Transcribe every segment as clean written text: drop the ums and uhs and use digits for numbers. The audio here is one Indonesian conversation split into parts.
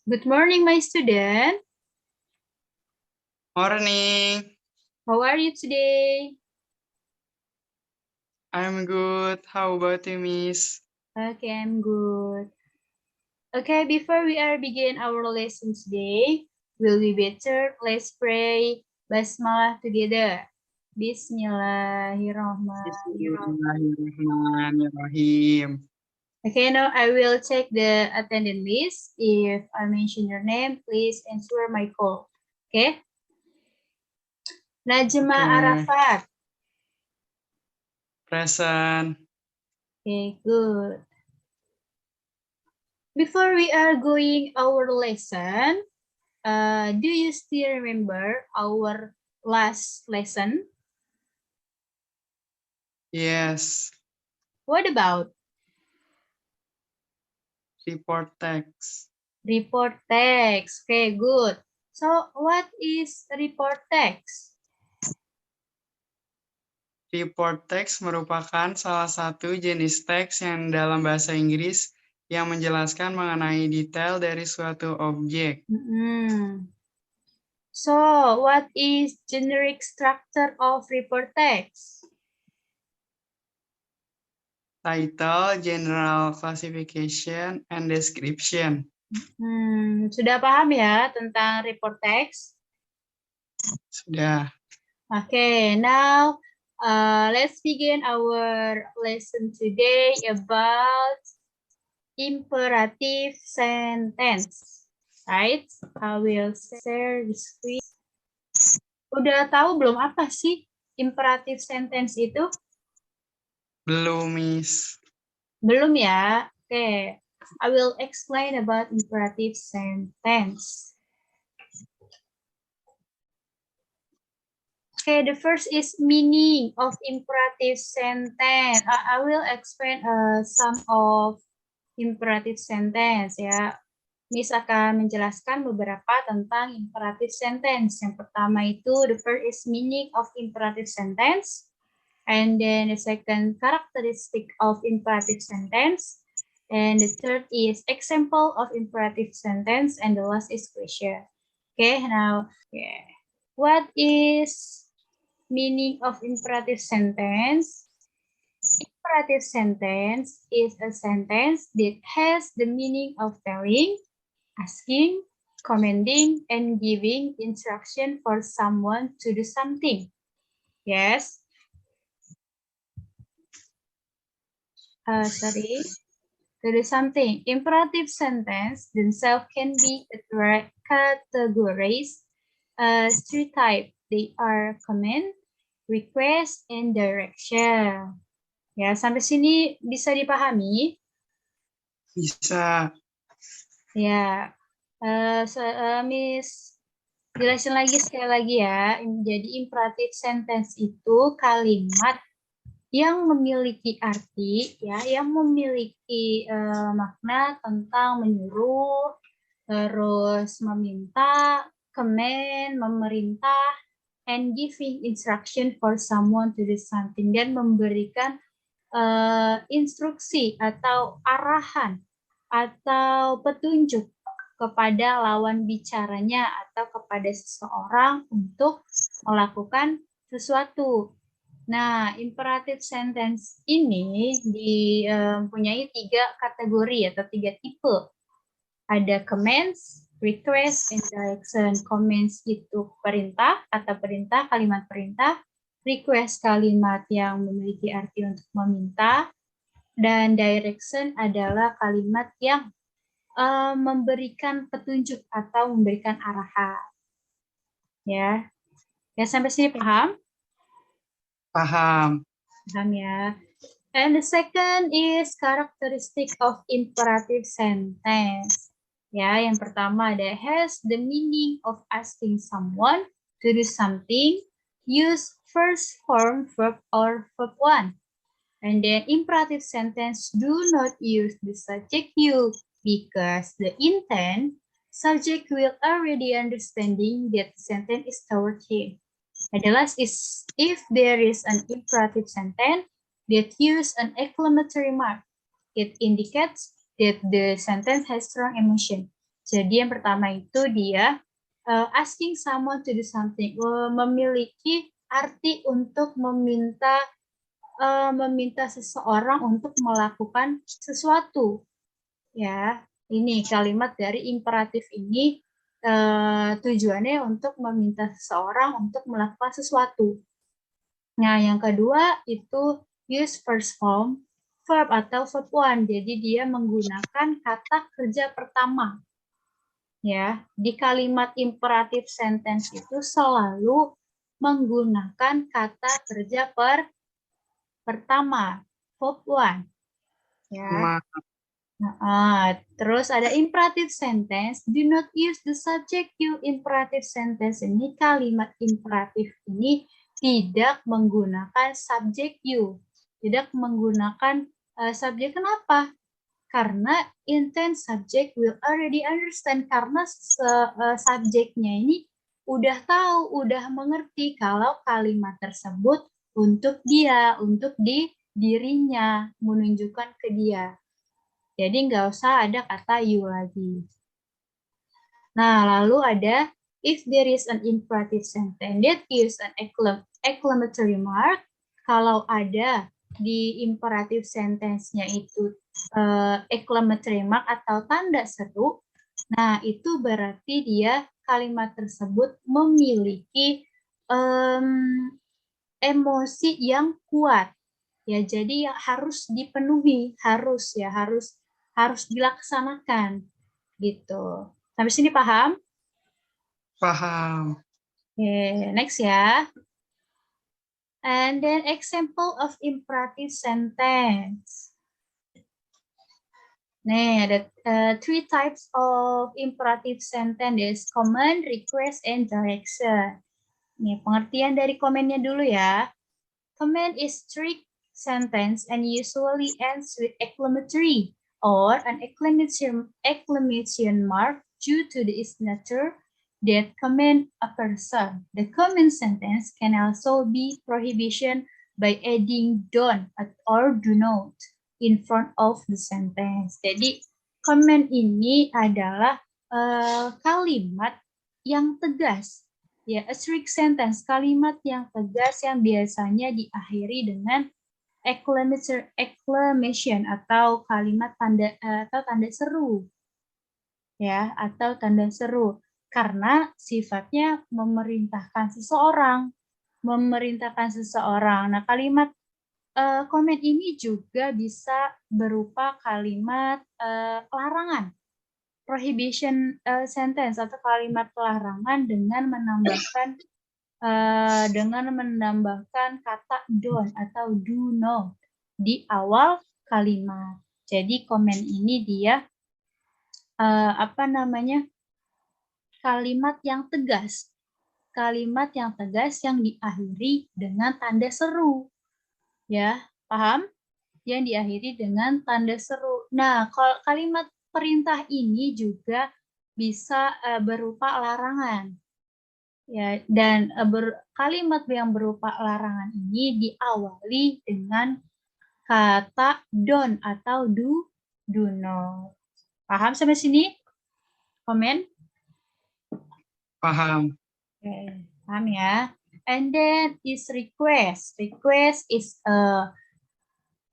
Good morning, my student. Morning. How are you today? I'm good. How about you, Miss? Okay, I'm good. Okay, before we begin our lesson today, will be better? Let's pray Basmalah together. Bismillahirrahmanirrahim. Bismillahirrahmanirrahim. Okay, now I will check the attendance list. If I mention your name, please answer my call. Okay? Najma Okay. Arafat. Present. Okay, good. Before we are going our lesson, do you still remember our last lesson? Yes. What about? Report text. Report text. Okay, good. So what is report text? Report text merupakan salah satu jenis teks yang dalam bahasa Inggris yang menjelaskan mengenai detail dari suatu objek. So what is generic structure of report text? Title, general classification, and description. Sudah paham ya tentang report text? Sudah. Okay, now let's begin our lesson today about imperative sentence. Right? I will share the screen. Udah tahu belum apa sih imperative sentence itu? Belum, Miss. Belum ya? Okay. I will explain about imperative sentence. Okay, the first is meaning of imperative sentence. I will explain some of imperative sentence ya. Miss akan menjelaskan beberapa tentang imperative sentence. Yang pertama itu the first is meaning of imperative sentence, and then the second characteristic of imperative sentence, and the third is example of imperative sentence, and the last is question. Okay, now what is meaning of imperative sentence? Imperative sentence is a sentence that has the meaning of telling, asking, commanding, and giving instruction for someone to do something. Yes. To do something. Imperative sentence themselves can be categorized as three types. They are command, request, and direction. Ya, sampai sini bisa dipahami? Bisa. Ya, Miss jelasin lagi sekali lagi ya. Jadi imperative sentence itu kalimat yang memiliki arti, ya, yang memiliki makna tentang menyuruh, terus meminta, command, memerintah, and giving instruction for someone to do something, dan memberikan instruksi atau arahan atau petunjuk kepada lawan bicaranya atau kepada seseorang untuk melakukan sesuatu. Nah, imperative sentence ini mempunyai tiga kategori atau tiga tipe. Ada commands, request, and direction. Commands itu perintah, kata perintah, kalimat perintah. Request kalimat yang memiliki arti untuk meminta. Dan direction adalah kalimat yang memberikan petunjuk atau memberikan arahan. Ya, sampai sini paham? Paham. Paham ya. And the second is characteristic of imperative sentence. Ya, yang pertama ada has the meaning of asking someone to do something. Use first form verb or verb one. And then imperative sentence do not use the subject you because the intent subject will already understanding that the sentence is toward him. And the last is if there is an imperative sentence that use an exclamatory mark, it indicates that the sentence has strong emotion. Jadi yang pertama itu dia asking someone to do something, memiliki arti untuk meminta seseorang untuk melakukan sesuatu. Ya, ini kalimat dari imperatif ini tujuannya untuk meminta seseorang untuk melakukan sesuatu. Nah, yang kedua itu use first form verb atau verb one. Jadi dia menggunakan kata kerja pertama. Ya, di kalimat imperatif sentence itu selalu menggunakan kata kerja pertama, verb one. Ya. Terus ada imperative sentence. Do not use the subject you. Imperative sentence ini, kalimat imperatif ini tidak menggunakan subject you. Tidak menggunakan subjek. Kenapa? Karena intent subject will already understand. Karena subjeknya ini udah tahu, udah mengerti kalau kalimat tersebut untuk dia, untuk dirinya, menunjukkan ke dia. Jadi nggak usah ada kata you lagi. Nah, lalu ada if there is an imperative sentence that use an exclamatory mark, kalau ada di imperative sentence-nya itu exclamatory mark atau tanda seru, nah itu berarti dia kalimat tersebut memiliki emosi yang kuat. Ya, jadi yang harus dipenuhi, harus dilaksanakan gitu. Sampai sini paham? Paham. Oke, next ya. And then example of imperative sentence. Nih, ada three types of imperative sentence: command, request, and direction. Nih, pengertian dari komennya dulu ya. Command is strict sentence and usually ends with exclamatory or an exclamation mark due to its nature that command a person. The command sentence can also be prohibition by adding don't or do not in front of the sentence. Jadi command ini adalah kalimat yang tegas. Ya, a strict sentence, kalimat yang tegas yang biasanya diakhiri dengan exclamation atau kalimat tanda seru. Ya, atau tanda seru, karena sifatnya memerintahkan seseorang. Nah, kalimat komen ini juga bisa berupa kalimat larangan, prohibition sentence atau kalimat larangan dengan menambahkan kata don't atau do not di awal kalimat. Jadi komen ini dia kalimat yang tegas. Kalimat yang tegas yang diakhiri dengan tanda seru. Ya, paham? Yang diakhiri dengan tanda seru. Nah, kalau kalimat perintah ini juga bisa berupa larangan. Ya, dan kalimat yang berupa larangan ini diawali dengan kata don't atau do not. Paham sampai sini? Komen? Paham. Oke, paham ya. And then is request. Request is a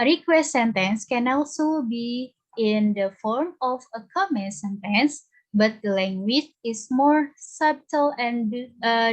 request sentence can also be in the form of a command sentence, but the language is more subtle and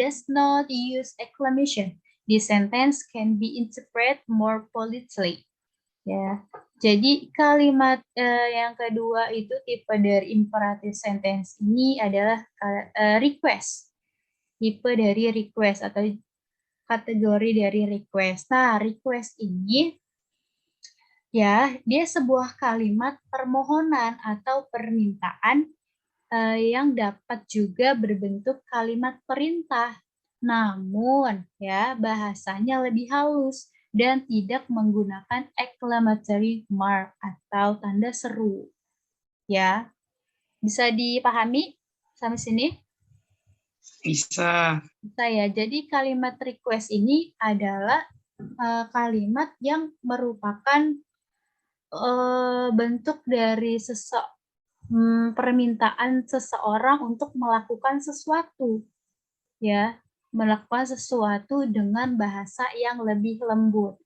does not use exclamation. The sentence can be interpreted more politely. Ya, jadi kalimat yang kedua itu tipe dari imperative sentence ini adalah request. Tipe dari request atau kategori dari request. Nah, request ini ya, dia sebuah kalimat permohonan atau permintaan yang dapat juga berbentuk kalimat perintah. Namun, ya, bahasanya lebih halus dan tidak menggunakan exclamatory mark atau tanda seru. Ya, bisa dipahami sampai sini? Bisa. Bisa ya. Jadi kalimat request ini adalah kalimat yang merupakan bentuk dari permintaan seseorang untuk melakukan sesuatu, ya, melakukan sesuatu dengan bahasa yang lebih lembut,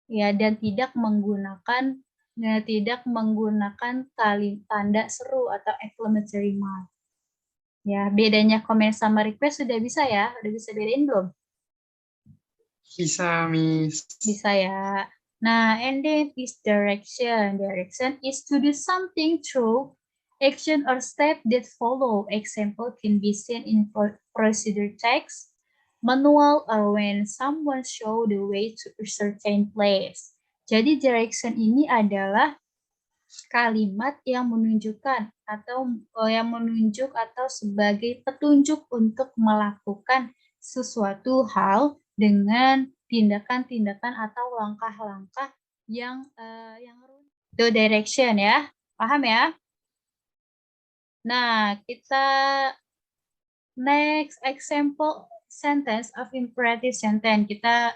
ya, dan tidak menggunakan tanda seru atau exclamatory mark. Ya, bedanya comment sama request sudah bisa ya? Udah bisa bedain belum? Bisa, Miss. Bisa ya. Nah, and then is direction. Direction is to do something through action or step that follow. Example can be seen in procedure text, manual, or when someone show the way to a certain place. Jadi direction ini adalah kalimat yang menunjukkan atau sebagai petunjuk untuk melakukan sesuatu hal dengan tindakan-tindakan atau langkah-langkah yang itu direction ya. Paham ya? Nah, kita next example sentence of imperative sentence. Kita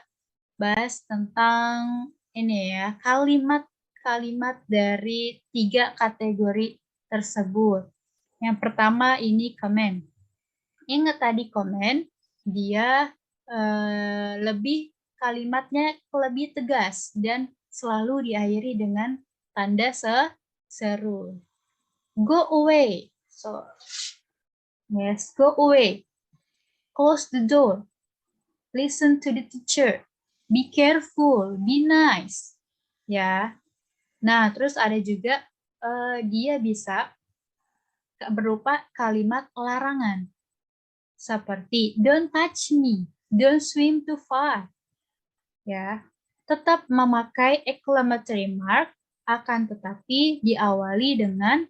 bahas tentang ini ya, kalimat dari 3 kategori tersebut. Yang pertama ini comment. Ingat tadi comment, dia kalimatnya lebih tegas dan selalu diakhiri dengan tanda seru. Go away. So, yes, go away. Close the door. Listen to the teacher. Be careful, be nice. Ya. Nah, terus ada juga dia bisa berupa kalimat larangan. Seperti don't touch me, don't swim too far. Ya. Tetap memakai exclamatory mark akan tetapi diawali dengan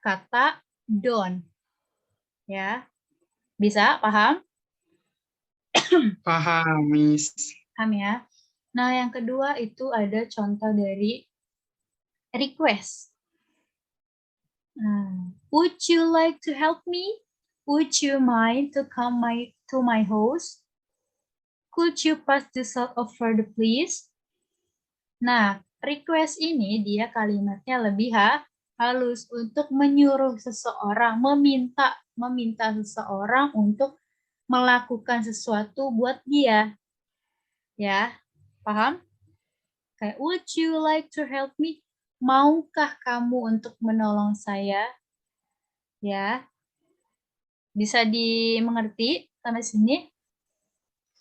kata don't. Ya. Bisa paham? Paham, Miss. Paham ya? Nah, yang kedua itu ada contoh dari request. Would you like to help me? Would you mind to come to my house? Could you pass the salt over the please? Nah, request ini dia kalimatnya lebih halus untuk menyuruh seseorang, meminta seseorang untuk melakukan sesuatu buat dia. Ya, paham? Kayak, would you like to help me? Maukah kamu untuk menolong saya? Ya, bisa dimengerti sampai sini?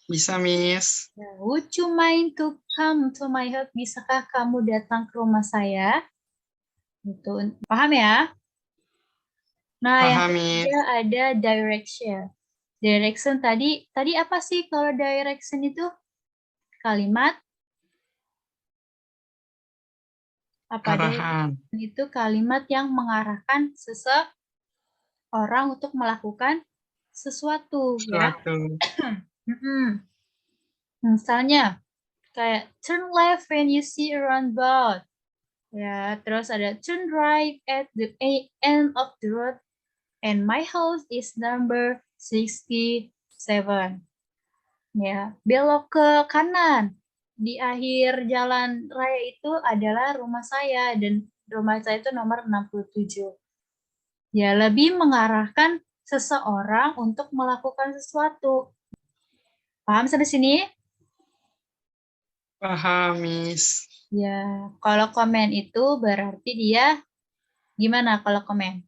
Bisa, Miss. Ya, would you mind to come to my house? Bisakah kamu datang ke rumah saya? Gitu. Paham ya? Nah, yang Paham, Miss. ketiga ada direction. Direction tadi apa sih kalau direction itu? Kalimat apa? Arahan. Itu kalimat yang mengarahkan seseorang untuk melakukan sesuatu, ya. Misalnya kayak turn left when you see a roundabout. Ya, terus ada turn right at the end of the road and my house is number 67. Ya, belok ke kanan. Di akhir jalan raya itu adalah rumah saya dan rumah saya itu nomor 67. Ya, lebih mengarahkan seseorang untuk melakukan sesuatu. Paham sampai sini? Paham, Miss. Ya, kalau komen itu berarti dia gimana kalau komen?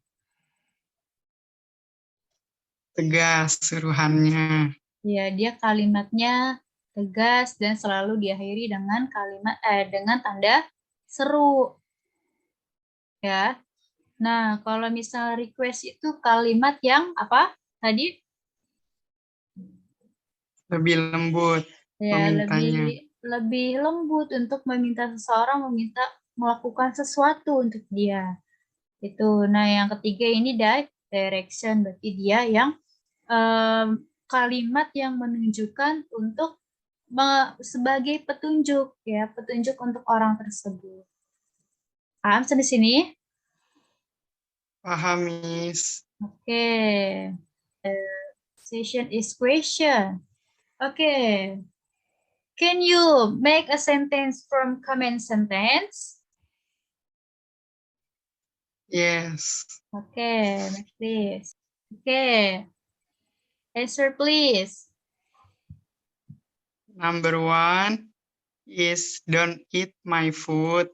Tegas suruhannya. Ya, dia kalimatnya tegas dan selalu diakhiri dengan dengan tanda seru. Ya. Nah, kalau misal request itu kalimat yang apa tadi? Lebih lembut Ya, memintanya. lebih lembut untuk meminta seseorang melakukan sesuatu untuk dia. Itu. Nah, yang ketiga ini direction, berarti dia yang kalimat yang menunjukkan untuk sebagai petunjuk, ya, petunjuk untuk orang tersebut. Paham sampai sini? Paham, Miss. Oke. Session is question. Oke. Can you make a sentence from comment sentence? Yes. Okay, next please. Okay. Answer please. Number 1 is don't eat my food.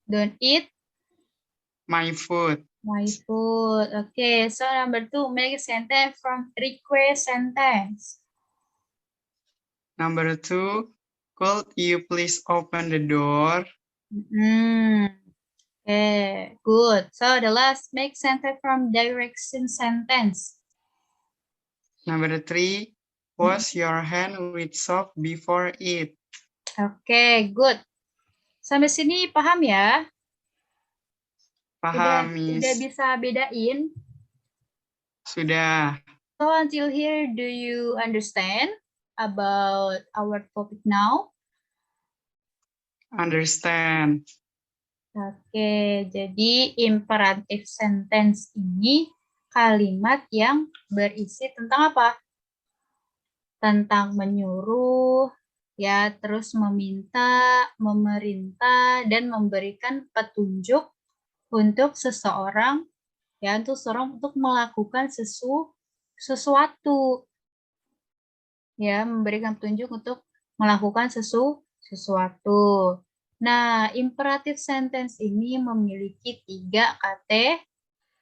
Don't eat My food. my food. Okay, so number 2, make a sentence from request sentence. Number 2, could you please open the door? Okay, good. So the last, make sentence from direction sentence. Number 3, wash your hand with soap before eat. Okay, good. Sampai sini paham ya? Paham, Udah Miss. bisa bedain? Sudah. So until here, do you understand about our topic now? Understand. Oke, jadi imperative sentence ini kalimat yang berisi tentang apa? Tentang menyuruh, ya, terus meminta, memerintah, dan memberikan petunjuk untuk seseorang, ya, untuk melakukan sesuatu, ya, memberikan petunjuk untuk melakukan sesuatu. Nah, imperative sentence ini memiliki 3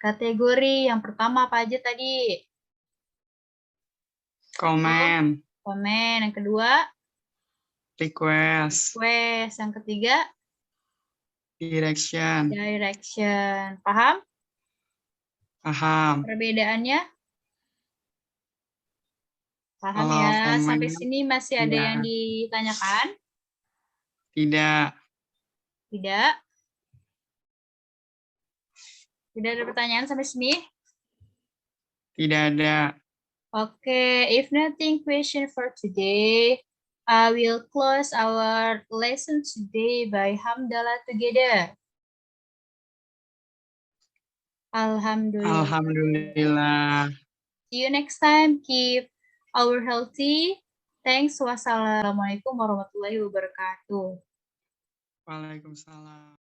kategori. Yang pertama apa aja tadi? Comment. Komen. Yang kedua? Request. Request. Yang ketiga? Direction. Direction. Paham? Paham. Perbedaannya? Paham Kalau ya? komen, Sampai sini masih ada ya. yang ditanyakan? Tidak. Tidak? Tidak ada pertanyaan sampai sini? Tidak ada. Okay, if nothing question for today, I will close our lesson today by hamdalah together. Alhamdulillah. Alhamdulillah. See you next time. Keep our healthy. Thanks. Wassalamualaikum warahmatullahi wabarakatuh. Waalaikumsalam.